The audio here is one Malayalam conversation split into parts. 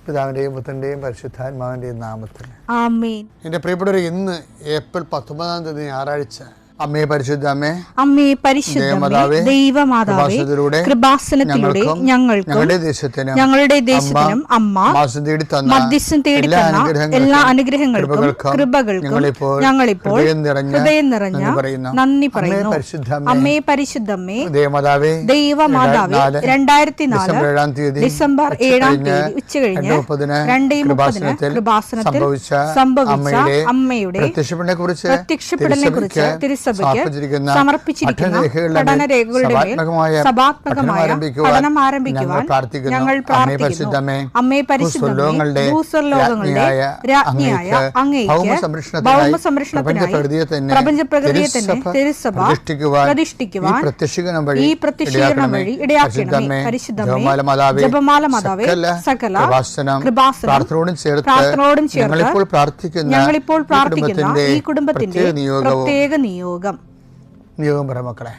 പിതാവിൻ്റെയും പുത്രൻ്റെയും പരിശുദ്ധാത്മാവിൻ്റെയും നാമത്തിൽ ആമേൻ. എൻ്റെ പ്രിയപ്പെട്ടവർ, ഇന്ന് ഏപ്രിൽ 19 ഞായറാഴ്ച. അമ്മേ പരിശുദ്ധ അമ്മേ, അമ്മേ പരിശുദ്ധ ദൈവമാതാവേ, കൃപാസനത്തിലൂടെ ഞങ്ങൾക്കും ഞങ്ങളുടെ ദേശത്തിനും അമ്മ മധ്യസ്ഥം തേടി തന്ന എല്ലാ അനുഗ്രഹങ്ങൾക്കും കൃപകൾക്കും ഞങ്ങളിപ്പോൾ ഹൃദയം നിറഞ്ഞ നന്ദി പറയുന്നു. അമ്മേ പരിശുദ്ധമ്മേ, ദൈവമാതാവേ, 2004 ഡിസംബർ 7 ഉച്ചകഴിഞ്ഞ് 2:30 കൃപാസനത്തിൽ സംഭവിച്ച അമ്മയുടെ പ്രത്യക്ഷപ്പെടലിനെ കുറിച്ച് സമർപ്പിച്ചിരിക്കുന്ന പഠനരേഖകളുടെ മേൽ സഭാത്മകമായ പഠനം ആരംഭിക്കുവാൻ ഞങ്ങൾ പ്രാർത്ഥിക്കുന്നു. അമ്മേ പരിശുദ്ധമേ, ഭൂസ്വർലോകങ്ങളുടെ രാജ്ഞിയായ അങ്ങേയ്ക്ക് ഭൗമസംരക്ഷണത്തിനായി പ്രപഞ്ചപ്രകൃതിയെ തന്നെ തിരുസഭ പ്രതിഷ്ഠിക്കുവാൻ ഈ പ്രത്യക്ഷീകരണം വഴി ഇടയാക്കണമേ. പരിശുദ്ധമേ, ജപമാല മാതാവേ, സകല കൃപാസനം പ്രാർത്ഥനയോടും ചേർത്ത് ഞങ്ങളിപ്പോൾ പ്രാർത്ഥിക്കുന്ന ഈ കുടുംബത്തിന്റെ പ്രത്യേക നിയോഗം പറ മക്കളെ.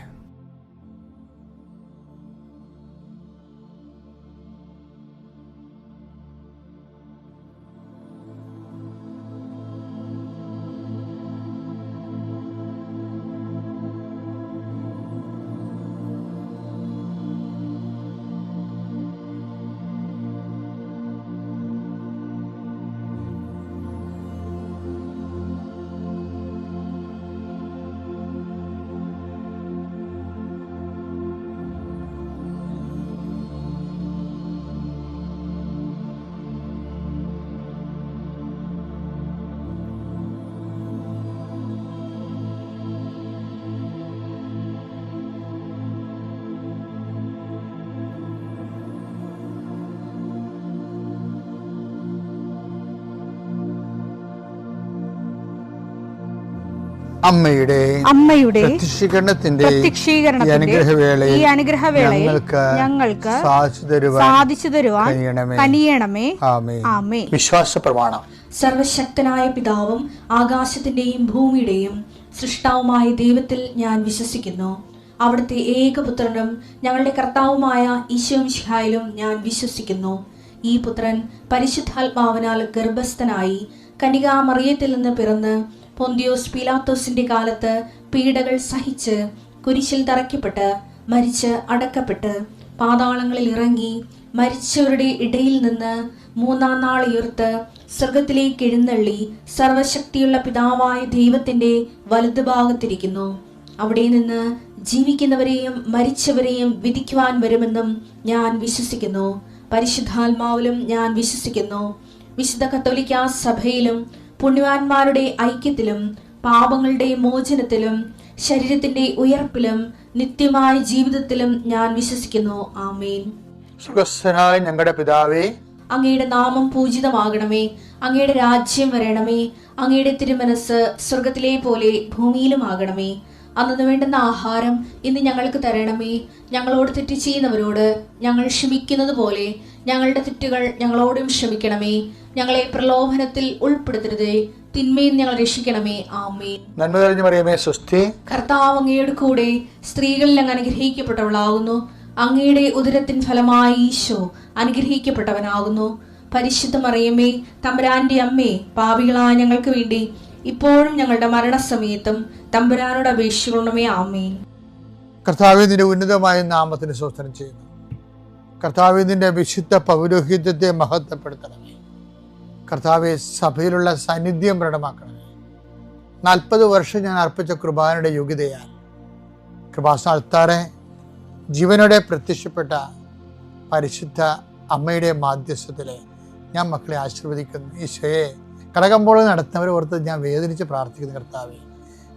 അമ്മയുടെ പ്രത്യക്ഷീകരണത്തിന്റെ ഈ അനുഗ്രഹവേളയിൽ ഞങ്ങൾക്ക് സാധിച്ചു തരുവാൻ കനിയണമേ. ആമേൻ. വിശ്വാസ പ്രമാണം. സർവശക്തനായ പിതാവും ആകാശത്തിന്റെയും ഭൂമിയുടെയും സൃഷ്ടാവുമായ ദൈവത്തിൽ ഞാൻ വിശ്വസിക്കുന്നു. അവിടുത്തെ ഏകപുത്രനും ഞങ്ങളുടെ കർത്താവുമായ ഈശോമിശിഹായിലും ഞാൻ വിശ്വസിക്കുന്നു. ഈ പുത്രൻ പരിശുദ്ധാത്മാവിനാൽ ഗർഭസ്ഥനായി കന്യകാമറിയത്തിൽ നിന്ന് പിറന്ന് പൊന്തിയോസ് പീലാത്തോസിന്റെ കാലത്ത് പീഡകൾ സഹിച്ച് കുരിശിൽ തറയ്ക്കപ്പെട്ട് മരിച്ച് അടക്കപ്പെട്ട് പാതാളങ്ങളിൽ ഇറങ്ങി മരിച്ചവരുടെ ഇടയിൽ നിന്ന് 3-ാം നാൾ ഉയർത്ത് സ്വർഗത്തിലേക്ക് എഴുന്നള്ളി സർവശക്തിയുള്ള പിതാവായ ദൈവത്തിന്റെ വലതുഭാഗത്തിരിക്കുന്നു. അവിടെ നിന്ന് ജീവിക്കുന്നവരെയും മരിച്ചവരെയും വിധിക്കുവാൻ വരുമെന്നും ഞാൻ വിശ്വസിക്കുന്നു. പരിശുദ്ധാത്മാവിലും ഞാൻ വിശ്വസിക്കുന്നു. വിശുദ്ധ കത്തോലിക്കാ സഭയിലും പുണ്യവാന്മാരുടെ ഐക്യത്തിലും പാപങ്ങളുടെ മോചനത്തിലും ശരീരത്തിന്റെ ഉയർപ്പിലും നിത്യമായ ജീവിതത്തിലും ഞാൻ വിശ്വസിക്കുന്നു. ആമേൻ. സുഖസ്ഥനായ ഞങ്ങളുടെ പിതാവേ, അങ്ങയുടെ നാമം പൂജിതമാകണമേ. അങ്ങയുടെ രാജ്യം വരണമേ. അങ്ങയുടെ തിരുമനസ് സ്വർഗത്തിലെ പോലെ ഭൂമിയിലും ആകണമേ. അന്നു വേണ്ടുന്ന ആഹാരം ഇന്ന് ഞങ്ങൾക്ക് തരണമേ. ഞങ്ങളോട് തെറ്റ് ചെയ്യുന്നവരോട് ഞങ്ങൾ ക്ഷമിക്കുന്നത് പോലെ ഞങ്ങളുടെ തെറ്റുകൾ ഞങ്ങളോടും ക്ഷമിക്കണമേ. ഞങ്ങളെ പ്രലോഭനത്തിൽ ഉൾപ്പെടുത്തരുതേ, തിന്മയിൽ ഞങ്ങൾ രക്ഷിക്കണമേ. ആമേൻ. നന്മ നിറഞ്ഞ മറിയമേ, സ്വസ്തി. കർത്താവ് അങ്ങയുടെ കൂടെ സ്ത്രീകളിൽ അങ്ങ് അനുഗ്രഹിക്കപ്പെട്ടവളാകുന്നു. അങ്ങയുടെ ഉദരത്തിൻ ഫലമായി ഈശോ അനുഗ്രഹിക്കപ്പെട്ടവനാകുന്നു. പരിശുദ്ധ മറിയമേ, തമ്പുരാന്റെ അമ്മേ, പാപികളായ ഞങ്ങൾക്ക് വേണ്ടി ഇപ്പോഴും ഞങ്ങളുടെ മരണസമയത്തും തമ്പുരാനോട് അപേക്ഷിക്കണമേ. ആമേൻ. കർത്താവേ, നിന്റെ ഉന്നതമായ നാമത്തിന് സ്തോത്രം ചെയ്യുന്നു. കർത്താവേ, നിന്റെ വിശുദ്ധ പൗരോഹിത്യത്തെ മഹത്വപ്പെടുത്തണമേ. കർത്താവെ, സഭയിലുള്ള സാന്നിധ്യം പ്രകടമാക്കണമേ. 40 വർഷം ഞാൻ അർപ്പിച്ച കൃപാനയുടെ യോഗ്യതയാൽ കൃപാസ്ഥാനത്താറെ ജീവനോടെ പ്രത്യക്ഷപ്പെട്ട പരിശുദ്ധ അമ്മയുടെ മാധ്യസ്ഥത്തിലെ ഞാൻ മക്കളെ ആശീർവദിക്കുന്നു. ഈശോയെ, കടകമ്പോൾ നടത്തുന്നവർ ഓർത്ത് ഞാൻ വേദനിച്ച് പ്രാർത്ഥിക്കുന്നു. കർത്താവെ,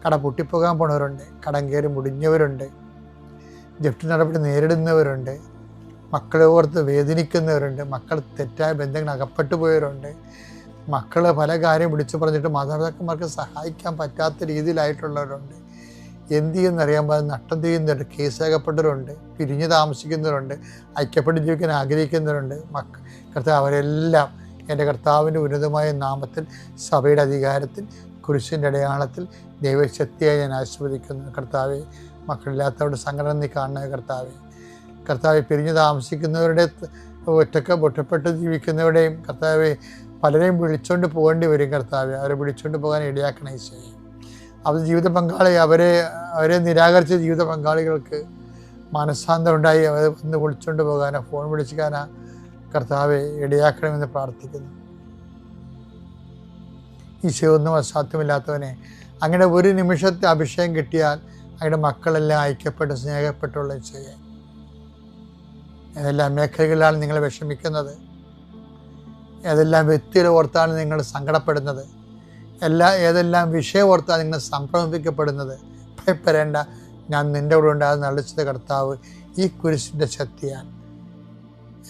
കട പൊട്ടിപ്പോകാൻ പോണവരുണ്ട്, കടം കയറി മുടിഞ്ഞവരുണ്ട്, ജപ്തി നടപടി നേരിടുന്നവരുണ്ട്, മക്കളെ ഓർത്ത് വേദനിക്കുന്നവരുണ്ട്, മക്കൾ തെറ്റായ ബന്ധങ്ങൾ അകപ്പെട്ടു പോയവരുണ്ട്, മക്കൾ പല കാര്യം വിളിച്ചു പറഞ്ഞിട്ട് മാതാപിതാക്കന്മാർക്ക് സഹായിക്കാൻ പറ്റാത്ത രീതിയിലായിട്ടുള്ളവരുണ്ട്. എന്ത് ചെയ്യുന്നറിയാൻ പാടില്ല, നട്ടം ചെയ്യുന്നവരുണ്ട്, കേസകപ്പെട്ടവരുണ്ട്, പിരിഞ്ഞു താമസിക്കുന്നവരുണ്ട്, ഐക്യപ്പെട്ട് ജീവിക്കാൻ ആഗ്രഹിക്കുന്നവരുണ്ട്. കർത്താവ്, അവരെല്ലാം എൻ്റെ കർത്താവിൻ്റെ ഉന്നതമായ നാമത്തിൽ, സഭയുടെ അധികാരത്തിൽ, കുരിശിൻ്റെ അടയാളത്തിൽ ദൈവശക്തിയായി ഞാൻ ആശീർവദിക്കുന്നു. കർത്താവെ, മക്കളില്ലാത്തവരുടെ സംഘടന നീ കാണുന്ന കർത്താവെ, പിരിഞ്ഞു താമസിക്കുന്നവരുടെ ഒറ്റപ്പെട്ട് ജീവിക്കുന്നവരുടെയും കർത്താവെ പലരെയും വിളിച്ചുകൊണ്ട് പോകേണ്ടി വരും കർത്താവെ. അവരെ വിളിച്ചുകൊണ്ട് പോകാൻ ഇടയാക്കണ ഈശോയെ. അവർ ജീവിത പങ്കാളി അവരെ നിരാകരിച്ച ജീവിത പങ്കാളികൾക്ക് മനസ്സാന്തരം ഉണ്ടായി അവരെ ഒന്ന് വിളിച്ചുകൊണ്ട് പോകാനോ ഫോൺ വിളിക്കാനോ കർത്താവെ ഇടയാക്കണമെന്ന് പ്രാർത്ഥിക്കുന്നു. ഈശോ ഒന്നും അസാധ്യമില്ലാത്തവനെ, അങ്ങനെ ഒരു നിമിഷത്തെ അഭിഷേകം കിട്ടിയാൽ അങ്ങയുടെ മക്കളെല്ലാം ഐക്യപ്പെട്ട് സ്നേഹപ്പെട്ടുള്ള ഈശോയെ. ഏതെല്ലാം മേഖലകളിലാണ് നിങ്ങൾ വിഷമിക്കുന്നത്, ഏതെല്ലാം വ്യക്തികളെ ഓർത്താണ് നിങ്ങൾ സങ്കടപ്പെടുന്നത്, ഏതെല്ലാം വിഷയം ഓർത്താണ് നിങ്ങൾ സംഭ്രമിക്കപ്പെടുന്നത്, ഭയപ്പെടേണ്ട, ഞാൻ നിൻ്റെ കൂടെ ഉണ്ടാകുന്ന അളിച്ചത് കർത്താവ് ഈ കുരിശിൻ്റെ ശക്തിയാൽ,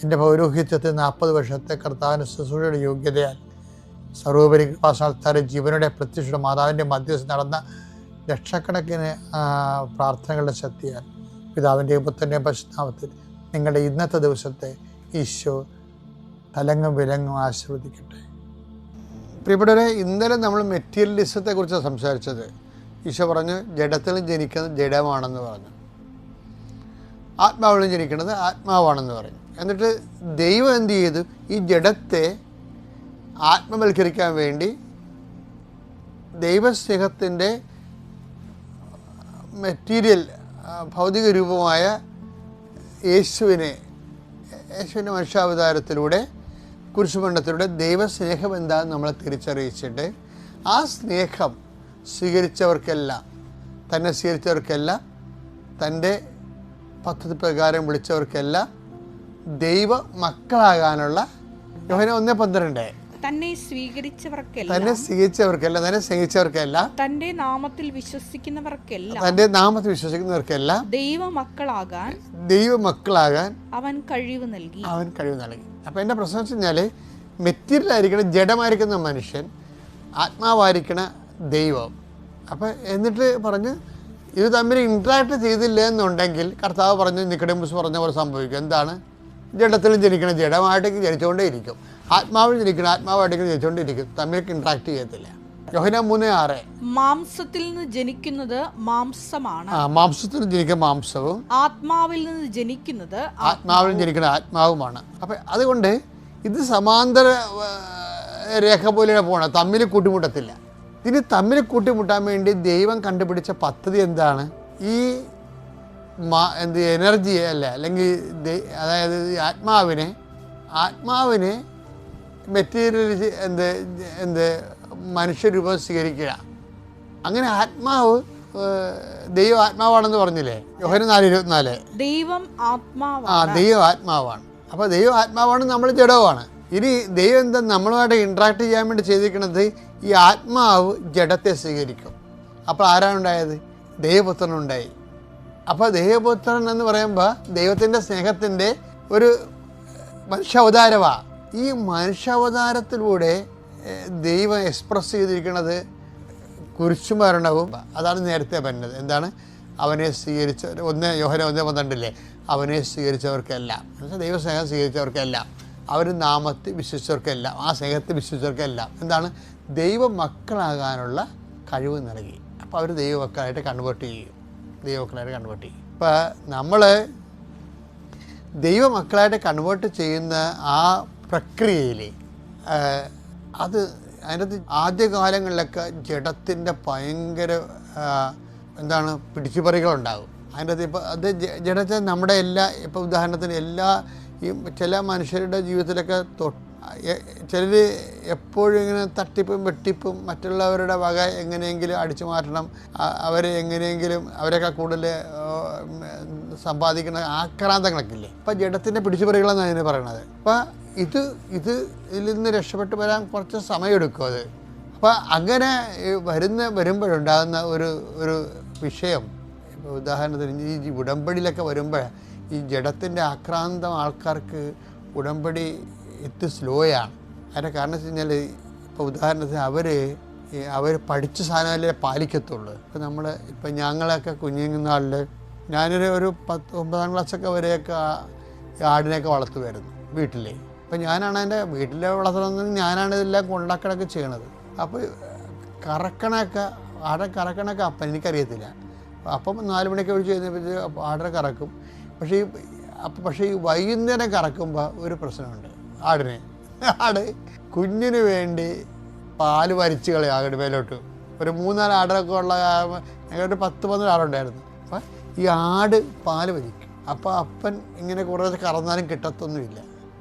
എൻ്റെ പൗരോഹിത്യത്തിൽ 40 വർഷത്തെ കർത്താവിൻ്റെ ശുശ്രൂഷയുടെ യോഗ്യതയാൽ, സർവോപരി കൃപാസ്ഥാനത്താരെ ജീവനുടെ പ്രത്യക്ഷ മാതാവിൻ്റെ മധ്യസ്ഥ നടന്ന ലക്ഷക്കണക്കിന് പ്രാർത്ഥനകളുടെ ശക്തിയാൽ, പിതാവിൻ്റെയും പുത്രൻ്റെയും പരിശുദ്ധാമത്തിൽ നിങ്ങളുടെ ഇന്നത്തെ ദിവസത്തെ ഈശോ തലങ്ങും വിലങ്ങും ആശീർവദിക്കട്ടെ. പ്രിയപ്പെട്ടവരെ, ഇന്നലെ നമ്മൾ മെറ്റീരിയലിസത്തെക്കുറിച്ച് സംസാരിച്ചത്. ഈശോ പറഞ്ഞു ജഡത്തിൽ ജനിക്കുന്നത് ജഡമാണെന്ന് പറഞ്ഞു, ആത്മാവിലും ജനിക്കുന്നത് ആത്മാവാണെന്ന് പറഞ്ഞു. എന്നിട്ട് ദൈവം എന്ത് ചെയ്തു? ഈ ജഡത്തെ ആത്മവൽക്കരിക്കാൻ വേണ്ടി ദൈവസ്നേഹത്തിൻ്റെ മെറ്റീരിയൽ ഭൗതിക രൂപമായ യേശുവിനെ മനുഷ്യാവതാരത്തിലൂടെ കുരിശുമരണത്തിലൂടെ ദൈവസ്നേഹം എന്താണെന്ന് നമ്മളെ തിരിച്ചറിയിച്ചിട്ട് ആ സ്നേഹം സ്വീകരിച്ചവർക്കെല്ലാം, തന്നെ സ്വീകരിച്ചവർക്കെല്ലാം, തൻ്റെ പദ്ധതി പ്രകാരം വിളിച്ചവർക്കെല്ലാം ദൈവ മക്കളാകാനുള്ള യോഹന്നാൻ 1:12 തന്നെ സ്വീകരിച്ചവർക്കെല്ലാം, തന്നെ സ്നേഹിച്ചവർക്കെല്ലാം, തന്റെ നാമത്തിൽ വിശ്വസിക്കുന്നവർക്കെല്ലാം ദൈവമക്കളാകാൻ അവൻ കഴിവ് നൽകി. അപ്പം എൻ്റെ പ്രശ്നം വെച്ച് കഴിഞ്ഞാൽ മെറ്റീരിയൽ ആയിരിക്കണ ജഡമായിരിക്കുന്ന മനുഷ്യൻ, ആത്മാവായിരിക്കണ ദൈവം. അപ്പം എന്നിട്ട് പറഞ്ഞ് ഇത് തമ്മിൽ ഇൻട്രാക്ട് ചെയ്തില്ല എന്നുണ്ടെങ്കിൽ കർത്താവ് പറഞ്ഞു, നിക്കോഡെമോസ് പറഞ്ഞ പോലെ സംഭവിക്കും. എന്താണ്? ജഡത്തിലും ജനിക്കണ ജഡമായിട്ടേക്ക് ജനിച്ചുകൊണ്ടേ ഇരിക്കും, ആത്മാവിൽ ജനിക്കണം ആത്മാവായിട്ടേക്ക് ജനിച്ചുകൊണ്ടിരിക്കും, തമ്മിൽ ഇൻട്രാക്ട് ചെയ്യത്തില്ല. യോഹന്നാൻ 3:6 മാംസത്തിൽ നിന്ന് ജനിക്കുന്നത് മാംസമാണ്, മാംസത്തിൽ ജനിക്കുന്ന മാംസവും ആത്മാവിൽ നിന്ന് ജനിക്കുന്നത് ആത്മാവുമാണ്. അപ്പം അതുകൊണ്ട് ഇത് സമാന്തര രേഖ പോലെ പോകണം, തമ്മിൽ കൂട്ടിമുട്ടത്തില്ല. ഇനി തമ്മിൽ കൂട്ടിമുട്ടാൻ വേണ്ടി ദൈവം കണ്ടുപിടിച്ച പദ്ധതി എന്താണ്? ഈ എനർജിയെ അല്ലെങ്കിൽ അതായത് ആത്മാവിനെ മെറ്റീരിയൽ മനുഷ്യരൂപം സ്വീകരിക്കുക. അങ്ങനെ ആത്മാവ് ദൈവം ആത്മാവാണെന്ന് പറഞ്ഞില്ലേ യോഹന്നാൻ 4:24? ദൈവം ആത്മാവാണ്. അപ്പോൾ ദൈവം ആത്മാവാണ്, നമ്മൾ ജഡവുമാണ്. ഇനി ദൈവം എന്താ നമ്മളുമായിട്ട് ഇൻട്രാക്ട് ചെയ്യാൻ വേണ്ടി ചെയ്തിരിക്കുന്നത്? ഈ ആത്മാവ് ജഡത്തെ സ്വീകരിക്കും. അപ്പോൾ ആരാണ് ഉണ്ടായത്? ദൈവപുത്രനുണ്ടായി. അപ്പോൾ ദൈവപുത്രൻ എന്ന് പറയുമ്പോൾ ദൈവത്തിൻ്റെ സ്നേഹത്തിൻ്റെ ഒരു മനുഷ്യാവതാരമാണ്. ഈ മനുഷ്യാവതാരത്തിലൂടെ ദൈവം എക്സ്പ്രസ് ചെയ്തിരിക്കുന്നത് കുരിശുമരണവും. അതാണ് നേരത്തെ പറഞ്ഞത്. എന്താണ്? അവനെ സ്വീകരിച്ച യോഹന്നാൻ 1:12 അവനെ സ്വീകരിച്ചവർക്കെല്ലാം, എന്നുവെച്ചാൽ ദൈവസ്നേഹം സ്വീകരിച്ചവർക്കെല്ലാം, അവർ നാമത്തിൽ വിശ്വസിച്ചവർക്കെല്ലാം, ആ സ്നേഹത്തിൽ വിശ്വസിച്ചവർക്കെല്ലാം എന്താണ്? ദൈവ മക്കളാകാനുള്ള കഴിവ് നൽകി. അപ്പോൾ അവർ ദൈവമക്കളായിട്ട് കൺവേർട്ട് ചെയ്യും. ഇപ്പോൾ നമ്മൾ ദൈവമക്കളായിട്ട് കൺവേർട്ട് ചെയ്യുന്ന ആ പ്രക്രിയയിൽ അതിനകത്ത് ആദ്യകാലങ്ങളിലൊക്കെ ജഡത്തിൻ്റെ ഭയങ്കര പിടിച്ചുപറികളുണ്ടാകും. അതിനകത്ത് ഇപ്പോൾ അത് ജഡത്തെ നമ്മുടെ ഇപ്പോൾ ഉദാഹരണത്തിന് ഈ ചില മനുഷ്യരുടെ ജീവിതത്തിലൊക്കെ ചിലർ എപ്പോഴും ഇങ്ങനെ തട്ടിപ്പും വെട്ടിപ്പും മറ്റുള്ളവരുടെ വക എങ്ങനെയെങ്കിലും അടിച്ചു മാറ്റണം, അവരെ എങ്ങനെയെങ്കിലും അവരെയൊക്കെ കൂടുതൽ സമ്പാദിക്കുന്ന ആക്രാന്തങ്ങളൊക്കെ ഇല്ലേ. അപ്പം ജഡത്തിൻ്റെ പിടിച്ചുപറികളെന്നാണ് അതിന് പറയണത്. അപ്പം ഇതിൽ നിന്ന് രക്ഷപ്പെട്ട് വരാൻ കുറച്ച് സമയമെടുക്കും അത്. അപ്പം അങ്ങനെ വരുമ്പോഴുണ്ടാകുന്ന ഒരു വിഷയം, ഇപ്പോൾ ഉദാഹരണത്തിന് ഈ ഉടമ്പടിയിലൊക്കെ വരുമ്പോൾ ഈ ജഡത്തിൻ്റെ ആക്രാന്തം ആൾക്കാർക്ക് ഉടമ്പടി സ്ലോയാണ്. അതിൻ്റെ കാരണം വെച്ച് കഴിഞ്ഞാൽ ഇപ്പോൾ ഉദാഹരണത്തിന് അവർ പഠിച്ച സാധനമല്ലേ പാലിക്കത്തുള്ളൂ. ഇപ്പോൾ ഞങ്ങളൊക്കെ കുഞ്ഞുനാളിൽ ഞാനൊരു 9ാം ക്ലാസ്സൊക്കെ വരെയൊക്കെ ആടിനെയൊക്കെ വളർത്തുമായിരുന്നു വീട്ടിൽ. അപ്പോൾ ഞാനാണ് എൻ്റെ വീട്ടിലെ വളർത്തണമെന്ന് ഞാനാണ് ഇതെല്ലാം കൊണ്ടാക്കണൊക്കെ ചെയ്യണത്. അപ്പോൾ ആടെ കറക്കണൊക്കെ അപ്പം എനിക്കറിയത്തില്ല. അപ്പം 4 മണിയൊക്കെ വിളിച്ച് കഴിഞ്ഞപ്പോൾ ആടനെ കറക്കും. പക്ഷേ അപ്പോൾ പക്ഷേ ഈ വൈകുന്നേരം കറക്കുമ്പോൾ ഒരു പ്രശ്നമുണ്ട് ആട് കുഞ്ഞിന് വേണ്ടി പാല് വലിച്ച് കളയും ആകട്ടെ മേലോട്ട്. ഒരു 3-4 ആടൊക്കെ ഉള്ള ഞങ്ങളൊരു 10-12 ആടുണ്ടായിരുന്നു. അപ്പം ഈ ആട് പാല് വലിക്കും. അപ്പോൾ അപ്പൻ ഇങ്ങനെ കുറേ കറന്നാലും കിട്ടത്തൊന്നുമില്ല.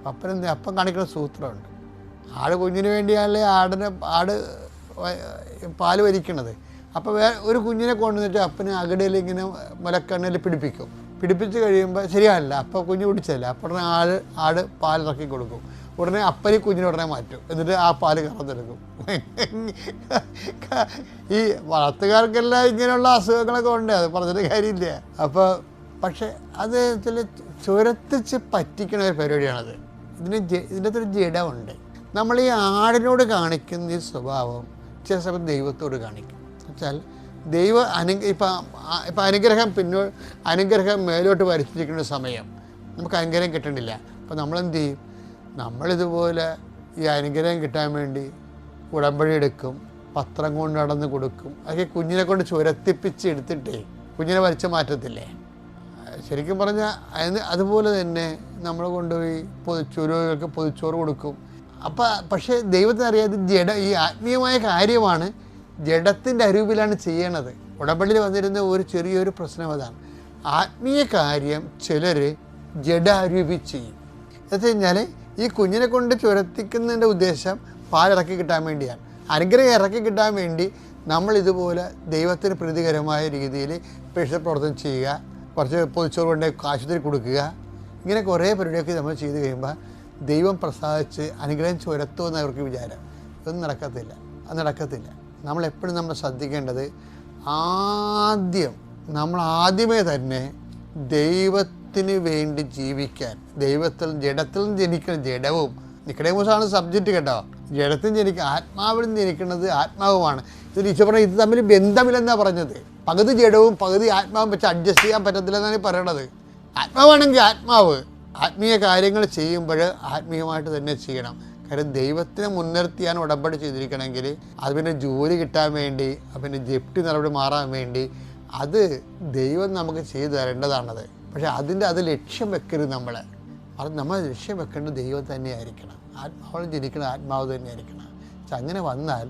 അപ്പൻ കാണിക്കുന്ന സൂത്രമുണ്ട്. ആട് കുഞ്ഞിന് വേണ്ടിയാണല്ലേ ആട് പാല് വലിക്കണത്. അപ്പോൾ ഒരു കുഞ്ഞിനെ കൊണ്ടുവന്നിട്ട് അപ്പന് അകടയിൽ ഇങ്ങനെ മുലക്കണ്ണിൽ പിടിപ്പിച്ച് കഴിയുമ്പോൾ ശരിയാവില്ല. അപ്പോൾ കുഞ്ഞ് കുടിച്ചല്ല. അപ്പോൾ ഉടനെ ആട് പാലിറക്കി കൊടുക്കും. ഉടനെ അപ്പനെ കുഞ്ഞിനെ ഉടനെ മാറ്റും. എന്നിട്ട് ആ പാല് കറന്നെടുക്കും. ഈ വളർത്തുകാർക്കെല്ലാം ഇങ്ങനെയുള്ള അസുഖങ്ങളൊക്കെ ഉണ്ട്, അത് പറഞ്ഞിട്ട് കാര്യമില്ല. അപ്പോൾ പക്ഷെ അത് ചില ചുരത്തിച്ച് പറ്റിക്കണ ഒരു പരിപാടിയാണത്. ഇതിൻ്റെ അകത്തൊരു ജഡമുണ്ട്. നമ്മൾ ഈ ആടിനോട് കാണിക്കുന്ന ഈ സ്വഭാവം ചില സമയത്ത് ദൈവത്തോട് കാണിക്കും. വെച്ചാൽ ദൈവം ഇപ്പം അനുഗ്രഹം മേലോട്ട് വരച്ചിരിക്കുന്ന സമയം നമുക്ക് അനുഗ്രഹം കിട്ടണില്ല. അപ്പോൾ നമ്മളെന്ത് ചെയ്യും? നമ്മളിതുപോലെ ഈ അനുഗ്രഹം കിട്ടാൻ വേണ്ടി ഉടമ്പടി എടുക്കും, പത്രം കൊണ്ട് നടന്ന് കൊടുക്കും. അതൊക്കെ കുഞ്ഞിനെ കൊണ്ട് ചുരത്തിപ്പിച്ച് എടുത്തിട്ടേ കുഞ്ഞിനെ വലിച്ചു മാറ്റത്തില്ലേ? ശരിക്കും പറഞ്ഞാൽ അതുപോലെ തന്നെ നമ്മൾ കൊണ്ടുപോയി രോഗികൾക്ക് പൊതിച്ചോറ് കൊടുക്കും. പക്ഷേ ദൈവത്തിനറിയാതെ ഈ ആത്മീയമായ കാര്യമാണ് ജഡത്തിൻ്റെ അരൂപിലാണ് ചെയ്യണത്. ഉടമ്പടിയിൽ വന്നിരുന്ന ഒരു ചെറിയൊരു പ്രശ്നം അതാണ്. ആത്മീയ കാര്യം ചിലർ ജഡാരൂപി ചെയ്യും. എന്ന് വെച്ച് കഴിഞ്ഞാൽ ഈ കുഞ്ഞിനെ കൊണ്ട് ചുരത്തിക്കുന്നതിൻ്റെ ഉദ്ദേശം പാലിറക്കി കിട്ടാൻ വേണ്ടിയാണ്. അനുഗ്രഹം ഇറക്കി കിട്ടാൻ വേണ്ടി നമ്മൾ ഇതുപോലെ ദൈവത്തിന് പ്രീതികരമായ രീതിയിൽ പ്രേക്ഷിത പ്രവർത്തനം ചെയ്യുക, കുറച്ച് പൊതിച്ചോറ് കൊണ്ട് ആശുപത്രി കൊടുക്കുക, ഇങ്ങനെ കുറേ പരിപാടിയൊക്കെ നമ്മൾ ചെയ്ത് കഴിയുമ്പോൾ ദൈവം പ്രസാദിച്ച് അനുഗ്രഹം ചുരത്തുമെന്ന് അവർക്ക് വിചാരം. ഇതൊന്നും നടക്കത്തില്ല. നമ്മളെപ്പോഴും നമ്മൾ ശ്രദ്ധിക്കേണ്ടത് ആദ്യമേ തന്നെ ദൈവത്തിന് വേണ്ടി ജീവിക്കാൻ, ജഡത്തിൽ നിന്ന് ജനിക്കണം. ജഡവും നിക്കഡേമോസാണ് സബ്ജക്റ്റ് കേട്ടോ. ജഡത്തിൽ ജനിക്കുക, ആത്മാവിൽ നിന്ന് ജനിക്കുന്നത് ആത്മാവുമാണ്. ഇത് ഈശോ പറഞ്ഞാൽ ഇത് തമ്മിൽ ബന്ധമില്ലെന്നാണ് പറഞ്ഞത്. പകുതി ജഡവും പകുതി ആത്മാവും വെച്ച് അഡ്ജസ്റ്റ് ചെയ്യാൻ പറ്റത്തില്ലെന്നാണ് പറയണത്. ആത്മാവാണെങ്കിൽ ആത്മാവ് ആത്മീയ കാര്യങ്ങൾ ചെയ്യുമ്പോൾ ആത്മീയമായിട്ട് തന്നെ ചെയ്യണം. കാര്യം ദൈവത്തിനെ മുൻനിർത്തിയാണ് ഉടമ്പടി ചെയ്തിരിക്കണമെങ്കിൽ അത് പിന്നെ ജോലി കിട്ടാൻ വേണ്ടി, പിന്നെ ജപ്തി നടപടി മാറാൻ വേണ്ടി അത് ദൈവം നമുക്ക് ചെയ്തു തരേണ്ടതാണത്. പക്ഷേ അത് ലക്ഷ്യം വെക്കരുത്. നമ്മൾ ലക്ഷ്യം വെക്കേണ്ടത് ദൈവം തന്നെയായിരിക്കണം. ആത്മാവിൽ ജനിക്കുന്ന ആത്മാവ് തന്നെയായിരിക്കണം. പക്ഷെ അങ്ങനെ വന്നാൽ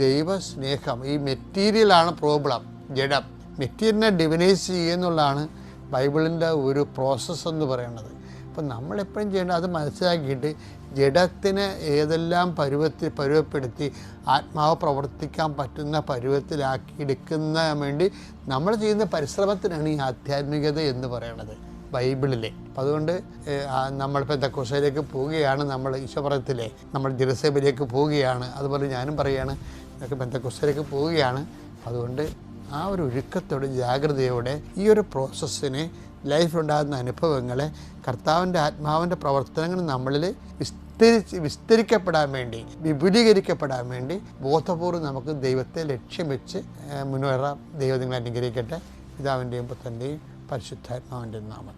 ദൈവസ്നേഹം, ഈ മെറ്റീരിയലാണ് പ്രോബ്ലം. ജഡം മെറ്റീരിയലിനെ ഡിവിനൈസ് ചെയ്യുന്നുള്ളതാണ് ബൈബിളിൻ്റെ ഒരു പ്രോസസ്സ് എന്ന് പറയുന്നത്. അപ്പം നമ്മളെപ്പോഴും ചെയ്യേണ്ടത് അത് മനസ്സിലാക്കിയിട്ട് ജഡത്തിനെ ഏതെല്ലാം പരുവപ്പെടുത്തി ആത്മാവ് പ്രവർത്തിക്കാൻ പറ്റുന്ന പരുവത്തിലാക്കി എടുക്കുന്ന വേണ്ടി നമ്മൾ ചെയ്യുന്ന പരിശ്രമത്തിനാണ് ഈ ആധ്യാത്മികത എന്ന് പറയുന്നത് ബൈബിളിലെ. അപ്പം അതുകൊണ്ട് നമ്മൾ പെന്തക്കോസ്തയിലേക്ക് പോവുകയാണ്. നമ്മൾ ഈശോ പറയത്തില്ലേ, നമ്മൾ ജെറുസലേമിലേക്ക് പോവുകയാണ്. അതുപോലെ ഞാനും പറയുകയാണ്, പെന്തക്കോസ്തയിലേക്ക് പോവുകയാണ്. അതുകൊണ്ട് ആ ഒരു ഒഴുക്കത്തോടെ ജാഗ്രതയോടെ ഈ ഒരു പ്രോസസ്സിനെ, ലൈഫിലുണ്ടാകുന്ന അനുഭവങ്ങളെ, കർത്താവിൻ്റെ ആത്മാവിൻ്റെ പ്രവർത്തനങ്ങൾ നമ്മളിൽ വിസ്തരിക്കപ്പെടാൻ വേണ്ടി, വിപുലീകരിക്കപ്പെടാൻ വേണ്ടി ബോധപൂർവ്വം നമുക്ക് ദൈവത്തെ ലക്ഷ്യം വെച്ച് മുന്നേറാം. ദൈവം നിങ്ങളെ അനുഗ്രഹിക്കട്ടെ. പിതാവിൻ്റെയും പുത്രൻ്റെയും പരിശുദ്ധാത്മാവിൻ്റെയും നാമം.